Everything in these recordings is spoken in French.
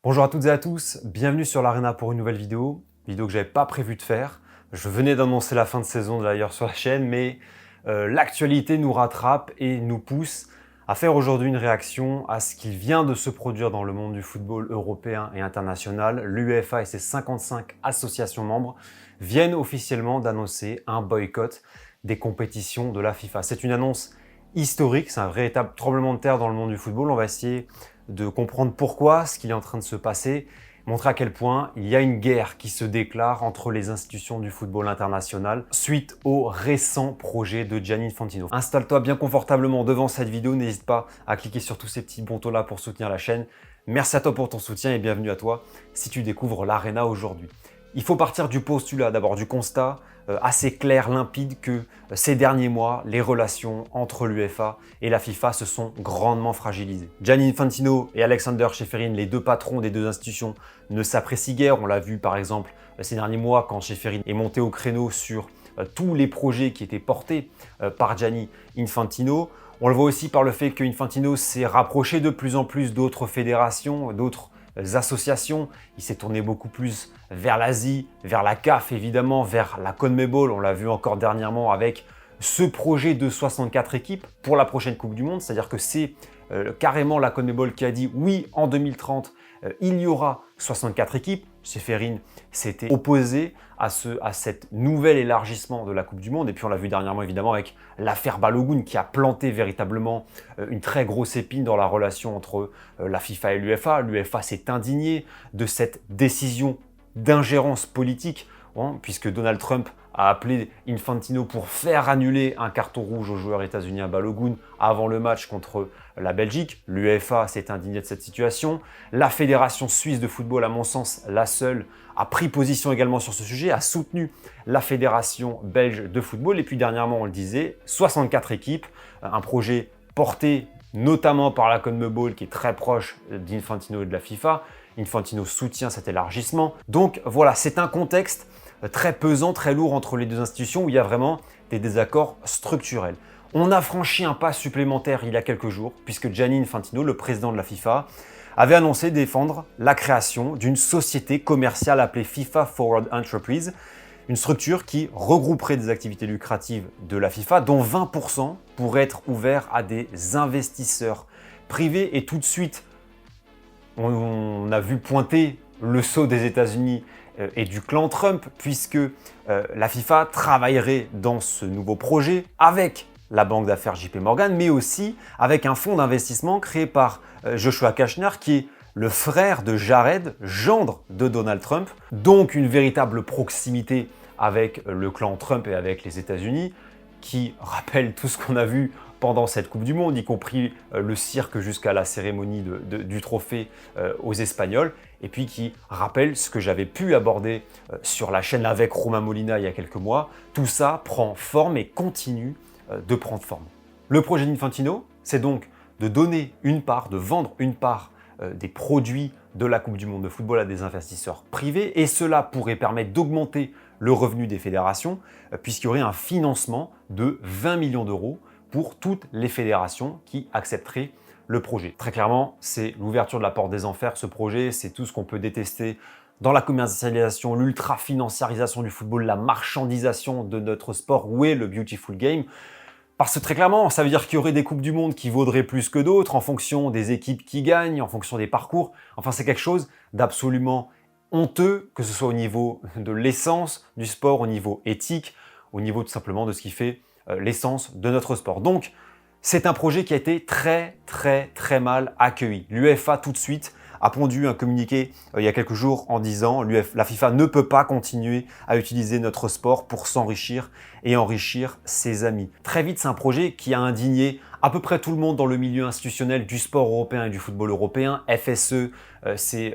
Bonjour à toutes et à tous, bienvenue sur l'Arena pour une nouvelle vidéo que j'avais pas prévu de faire. Je venais d'annoncer la fin de saison d'ailleurs sur la chaîne, mais l'actualité nous rattrape et nous pousse à faire aujourd'hui une réaction à ce qui vient de se produire dans le monde du football européen et international. L'UEFA et ses 55 associations membres viennent officiellement d'annoncer un boycott des compétitions de la FIFA. C'est une annonce historique, c'est un véritable tremblement de terre dans le monde du football. On va essayer de comprendre pourquoi, ce qui est en train de se passer, montrer à quel point il y a une guerre qui se déclare entre les institutions du football international suite au récent projet de Gianni Infantino. Installe-toi bien confortablement devant cette vidéo, n'hésite pas à cliquer sur tous ces petits boutons là pour soutenir la chaîne. Merci à toi pour ton soutien et bienvenue à toi si tu découvres l'Arena aujourd'hui. Il faut partir du postulat, d'abord du constat assez clair, limpide que ces derniers mois, les relations entre l'UEFA et la FIFA se sont grandement fragilisées. Gianni Infantino et Alexander Ceferin, les deux patrons des deux institutions, ne s'apprécient guère. On l'a vu par exemple ces derniers mois quand Ceferin est monté au créneau sur tous les projets qui étaient portés par Gianni Infantino. On le voit aussi par le fait que Infantino s'est rapproché de plus en plus d'autres fédérations, d'autres associations. Il s'est tourné beaucoup plus vers l'Asie, vers la CAF évidemment, vers la CONMEBOL. On l'a vu encore dernièrement avec ce projet de 64 équipes pour la prochaine Coupe du Monde. C'est-à-dire que c'est carrément la CONMEBOL qui a dit oui, en 2030, il y aura 64 équipes. Ceferin s'était opposé à cet nouvel élargissement de la Coupe du Monde. Et puis on l'a vu dernièrement évidemment avec l'affaire Balogun qui a planté véritablement une très grosse épine dans la relation entre la FIFA et l'UEFA. L'UEFA s'est indignée de cette décision d'ingérence politique, puisque Donald Trump a appelé Infantino pour faire annuler un carton rouge au joueur états-unien Balogun avant le match contre la Belgique. L'UEFA s'est indignée de cette situation. La Fédération suisse de football, à mon sens la seule, a pris position également sur ce sujet, a soutenu la Fédération belge de football. Et puis dernièrement, on le disait, 64 équipes, un projet porté notamment par la CONMEBOL qui est très proche d'Infantino et de la FIFA. Infantino soutient cet élargissement. Donc voilà, c'est un contexte très pesant, très lourd entre les deux institutions où il y a vraiment des désaccords structurels. On a franchi un pas supplémentaire il y a quelques jours puisque Gianni Infantino, le président de la FIFA, avait annoncé défendre la création d'une société commerciale appelée FIFA Forward Enterprise, une structure qui regrouperait des activités lucratives de la FIFA dont 20% pourraient être ouverts à des investisseurs privés. Et tout de suite, on a vu pointer le sceau des États-Unis et du clan Trump, puisque la FIFA travaillerait dans ce nouveau projet avec la banque d'affaires JP Morgan, mais aussi avec un fonds d'investissement créé par Joshua Kashner, qui est le frère de Jared, gendre de Donald Trump, donc une véritable proximité avec le clan Trump et avec les États-Unis, qui rappelle tout ce qu'on a vu pendant cette Coupe du Monde, y compris le cirque jusqu'à la cérémonie du trophée aux Espagnols, et puis qui rappelle ce que j'avais pu aborder sur la chaîne avec Romain Molina il y a quelques mois. Tout ça prend forme et continue de prendre forme. Le projet d'Infantino, c'est donc de donner une part, de vendre une part des produits de la Coupe du Monde de football à des investisseurs privés, et cela pourrait permettre d'augmenter le revenu des fédérations, puisqu'il y aurait un financement de 20 millions d'euros pour toutes les fédérations qui accepteraient le projet. Très clairement, c'est l'ouverture de la porte des enfers, ce projet, c'est tout ce qu'on peut détester dans la commercialisation, l'ultra-financiarisation du football, la marchandisation de notre sport. Où est le beautiful game? Parce que très clairement, ça veut dire qu'il y aurait des Coupes du Monde qui vaudraient plus que d'autres en fonction des équipes qui gagnent, en fonction des parcours. Enfin, c'est quelque chose d'absolument honteux, que ce soit au niveau de l'essence du sport, au niveau éthique, au niveau tout simplement de ce qui fait l'essence de notre sport. Donc, c'est un projet qui a été très mal accueilli. L'UEFA tout de suite a pondu un communiqué il y a quelques jours en disant la FIFA ne peut pas continuer à utiliser notre sport pour s'enrichir et enrichir ses amis. Très vite, c'est un projet qui a indigné à peu près tout le monde dans le milieu institutionnel du sport européen et du football européen. FSE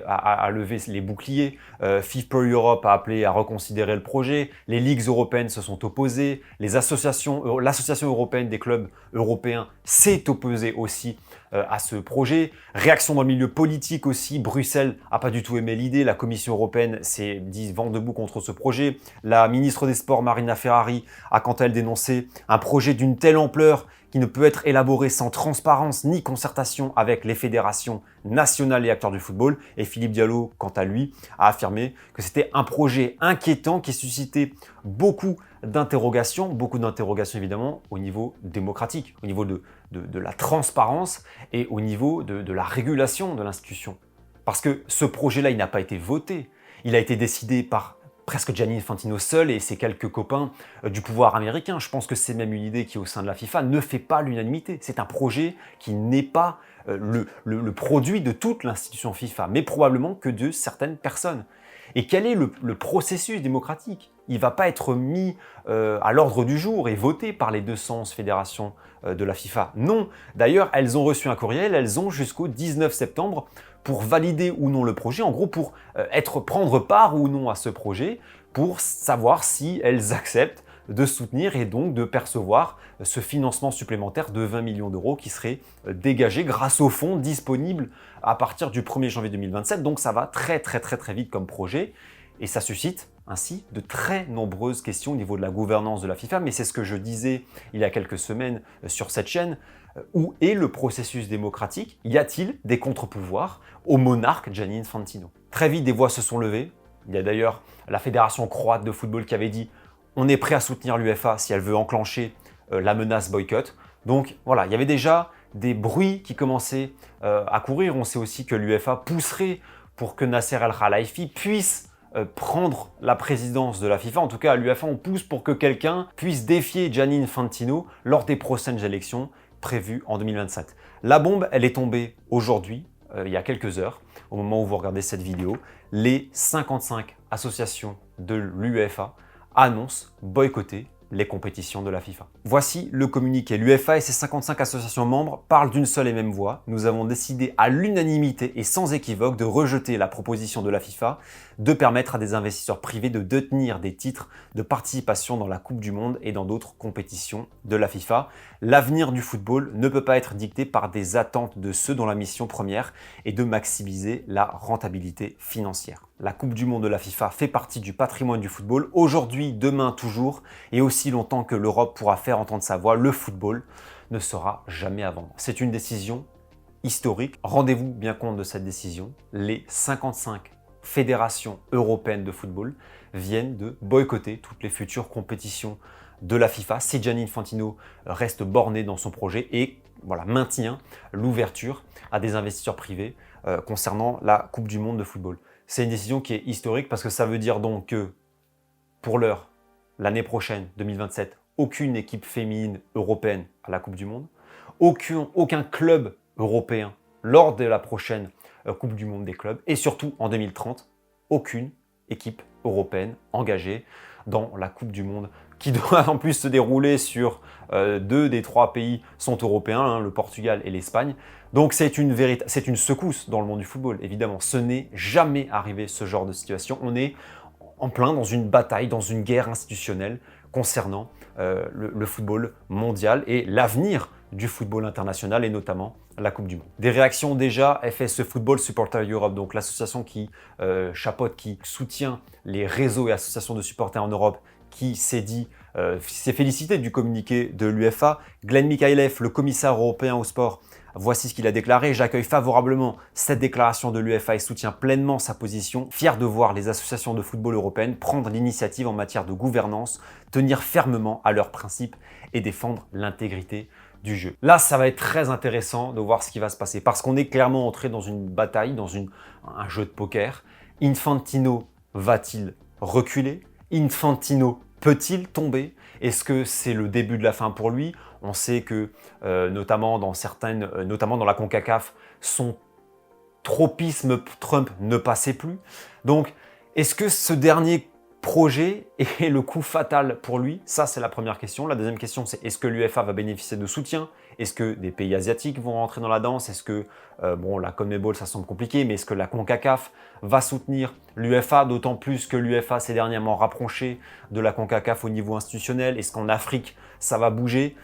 a levé les boucliers, FIFA Europe a appelé à reconsidérer le projet, les ligues européennes se sont opposées, l'association européenne des clubs européens s'est opposée aussi à ce projet. Réaction dans le milieu politique aussi, Bruxelles n'a pas du tout aimé l'idée, la Commission européenne s'est dit vent debout contre ce projet. La ministre des Sports, Marina Ferrari, a quant à elle dénoncé un projet d'une telle ampleur qui ne peut être élaboré sans transparence ni concertation avec les fédérations national et acteur du football. Et Philippe Diallo, quant à lui, a affirmé que c'était un projet inquiétant qui suscitait beaucoup d'interrogations évidemment au niveau démocratique, au niveau de la transparence et au niveau de la régulation de l'institution. Parce que ce projet-là, il n'a pas été voté. Il a été décidé par presque Gianni Infantino seul et ses quelques copains du pouvoir américain. Je pense que c'est même une idée qui, au sein de la FIFA, ne fait pas l'unanimité. C'est un projet qui n'est pas le produit de toute l'institution FIFA, mais probablement que de certaines personnes. Et quel est le processus démocratique? Il ne va pas être mis à l'ordre du jour et voté par les 211 fédérations de la FIFA. Non. D'ailleurs, elles ont reçu un courriel, elles ont jusqu'au 19 septembre pour valider ou non le projet, en gros pour prendre part ou non à ce projet, pour savoir si elles acceptent de soutenir et donc de percevoir ce financement supplémentaire de 20 millions d'euros qui serait dégagé grâce au fonds disponible à partir du 1er janvier 2027. Donc ça va très vite comme projet et ça suscite ainsi de très nombreuses questions au niveau de la gouvernance de la FIFA. Mais c'est ce que je disais il y a quelques semaines sur cette chaîne. Où est le processus démocratique? Y a-t-il des contre-pouvoirs au monarque Gianni Infantino? Très vite, des voix se sont levées. Il y a d'ailleurs la fédération croate de football qui avait dit « on est prêt à soutenir l'UEFA si elle veut enclencher la menace boycott ». Donc voilà, il y avait déjà des bruits qui commençaient à courir. On sait aussi que l'UEFA pousserait pour que Nasser El-Khelaifi puisse prendre la présidence de la FIFA. En tout cas, à l'UEFA, on pousse pour que quelqu'un puisse défier Gianni Infantino lors des prochaines élections prévues en 2027. La bombe, elle est tombée aujourd'hui, il y a quelques heures, au moment où vous regardez cette vidéo. Les 55 associations de l'UEFA annoncent boycotter les compétitions de la FIFA. Voici le communiqué. L'UEFA et ses 55 associations membres parlent d'une seule et même voix. Nous avons décidé à l'unanimité et sans équivoque de rejeter la proposition de la FIFA de permettre à des investisseurs privés de détenir des titres de participation dans la Coupe du Monde et dans d'autres compétitions de la FIFA. L'avenir du football ne peut pas être dicté par des attentes de ceux dont la mission première est de maximiser la rentabilité financière. La Coupe du Monde de la FIFA fait partie du patrimoine du football, aujourd'hui, demain, toujours, et aussi longtemps que l'Europe pourra faire entendre sa voix, le football ne sera jamais à vendre. C'est une décision historique. Rendez-vous bien compte de cette décision. Les 55 fédérations européennes de football viennent de boycotter toutes les futures compétitions de la FIFA si Gianni Infantino reste borné dans son projet et voilà, maintient l'ouverture à des investisseurs privés concernant la Coupe du Monde de football. C'est une décision qui est historique parce que ça veut dire donc que pour l'heure, l'année prochaine, 2027, aucune équipe féminine européenne à la Coupe du Monde, aucun club européen lors de la prochaine Coupe du Monde des clubs et surtout en 2030, aucune équipe européenne engagée dans la Coupe du Monde qui doit en plus se dérouler sur 2 des 3 pays sont européens, hein, le Portugal et l'Espagne. Donc c'est une secousse dans le monde du football, évidemment. Ce n'est jamais arrivé ce genre de situation. On est en plein dans une bataille, dans une guerre institutionnelle concernant le football mondial et l'avenir du football international et notamment la Coupe du Monde. Des réactions déjà, FSE Football Supporter Europe, donc l'association qui chapeaute, qui soutient les réseaux et associations de supporters en Europe, qui s'est félicité du communiqué de l'UEFA. Glenn Mikhaïlev, le commissaire européen au sport, voici ce qu'il a déclaré. « J'accueille favorablement cette déclaration de l'UEFA et soutiens pleinement sa position. Fier de voir les associations de football européennes prendre l'initiative en matière de gouvernance, tenir fermement à leurs principes et défendre l'intégrité du jeu. » Là, ça va être très intéressant de voir ce qui va se passer parce qu'on est clairement entré dans une bataille, dans un jeu de poker. Infantino va-t-il reculer? Infantino peut-il tomber? Est-ce que c'est le début de la fin pour lui? On sait que, notamment dans la CONCACAF, son tropisme Trump ne passait plus. Donc, est-ce que ce dernier projet est le coup fatal pour lui? Ça, c'est la première question. La deuxième question, c'est est-ce que l'UEFA va bénéficier de soutien? Est-ce que des pays asiatiques vont rentrer dans la danse? Est-ce que, la CONMEBOL, ça semble compliqué, mais est-ce que la CONCACAF va soutenir l'UEFA? D'autant plus que l'UEFA s'est dernièrement rapproché de la CONCACAF au niveau institutionnel. Est-ce qu'en Afrique, ça va bouger?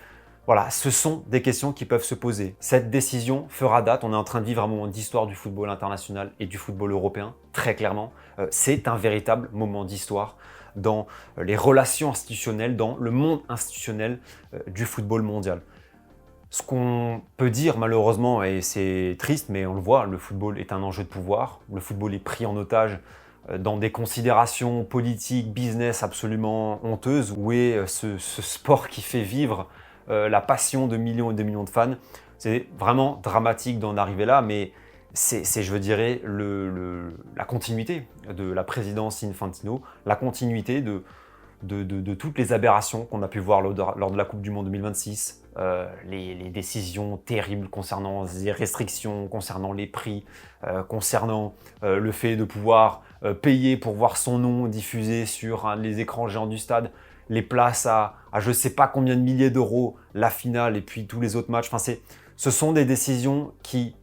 Voilà, ce sont des questions qui peuvent se poser. Cette décision fera date. On est en train de vivre un moment d'histoire du football international et du football européen, très clairement. C'est un véritable moment d'histoire dans les relations institutionnelles, dans le monde institutionnel du football mondial. Ce qu'on peut dire malheureusement, et c'est triste, mais on le voit, le football est un enjeu de pouvoir. Le football est pris en otage dans des considérations politiques, business absolument honteuses. Où est ce sport qui fait vivre la passion de millions et de millions de fans? C'est vraiment dramatique d'en arriver là, mais c'est je veux dirais, la continuité de la présidence Infantino, la continuité de toutes les aberrations qu'on a pu voir lors de la Coupe du Monde 2026, les décisions terribles concernant les restrictions, concernant les prix, concernant le fait de pouvoir payer pour voir son nom diffusé sur les écrans géants du stade, les places à je ne sais pas combien de milliers d'euros, la finale et puis tous les autres matchs. Enfin, ce sont des décisions qui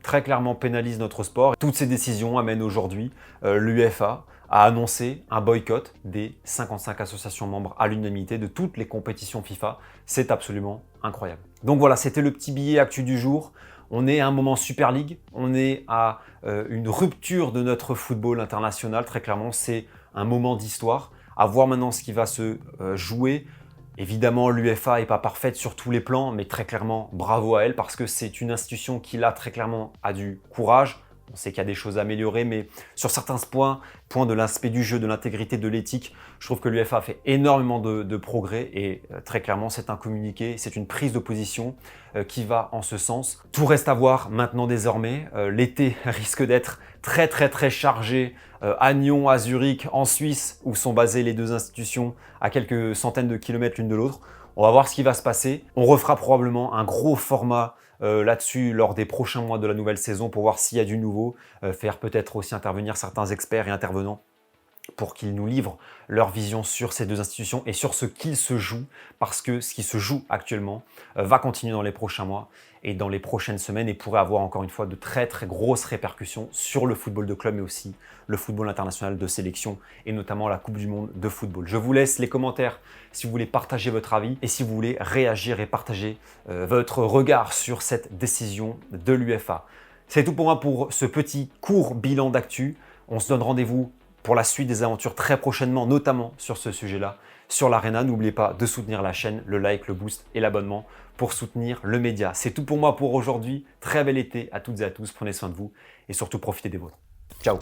très clairement pénalisent notre sport. Toutes ces décisions amènent aujourd'hui l'UEFA a annoncé un boycott des 55 associations membres à l'unanimité de toutes les compétitions FIFA. C'est absolument incroyable. Donc voilà, c'était le petit billet actu du jour. On est à un moment Super League, on est à une rupture de notre football international. Très clairement, c'est un moment d'histoire. À voir maintenant ce qui va se jouer. Évidemment, l'UEFA n'est pas parfaite sur tous les plans, mais très clairement, bravo à elle, parce que c'est une institution qui, là, très clairement, a du courage. On sait qu'il y a des choses à améliorer, mais sur certains points de l'aspect du jeu, de l'intégrité, de l'éthique, je trouve que l'UEFA a fait énormément de progrès et très clairement, c'est un communiqué, c'est une prise de position qui va en ce sens. Tout reste à voir maintenant désormais. L'été risque d'être très chargé à Nyon, à Zurich, en Suisse, où sont basées les deux institutions à quelques centaines de kilomètres l'une de l'autre. On va voir ce qui va se passer. On refera probablement un gros format là-dessus lors des prochains mois de la nouvelle saison pour voir s'il y a du nouveau, faire peut-être aussi intervenir certains experts et intervenants pour qu'ils nous livrent leur vision sur ces deux institutions et sur ce qu'il se joue, parce que ce qui se joue actuellement va continuer dans les prochains mois et dans les prochaines semaines et pourrait avoir encore une fois de très grosses répercussions sur le football de club mais aussi le football international de sélection et notamment la Coupe du Monde de football. Je vous laisse les commentaires si vous voulez partager votre avis et si vous voulez réagir et partager votre regard sur cette décision de l'UEFA. C'est tout pour moi pour ce petit court bilan d'actu. On se donne rendez-vous pour la suite des aventures très prochainement, notamment sur ce sujet-là, sur l'Arena. N'oubliez pas de soutenir la chaîne, le like, le boost et l'abonnement pour soutenir le média. C'est tout pour moi pour aujourd'hui. Très bel été à toutes et à tous. Prenez soin de vous et surtout profitez des vôtres. Ciao!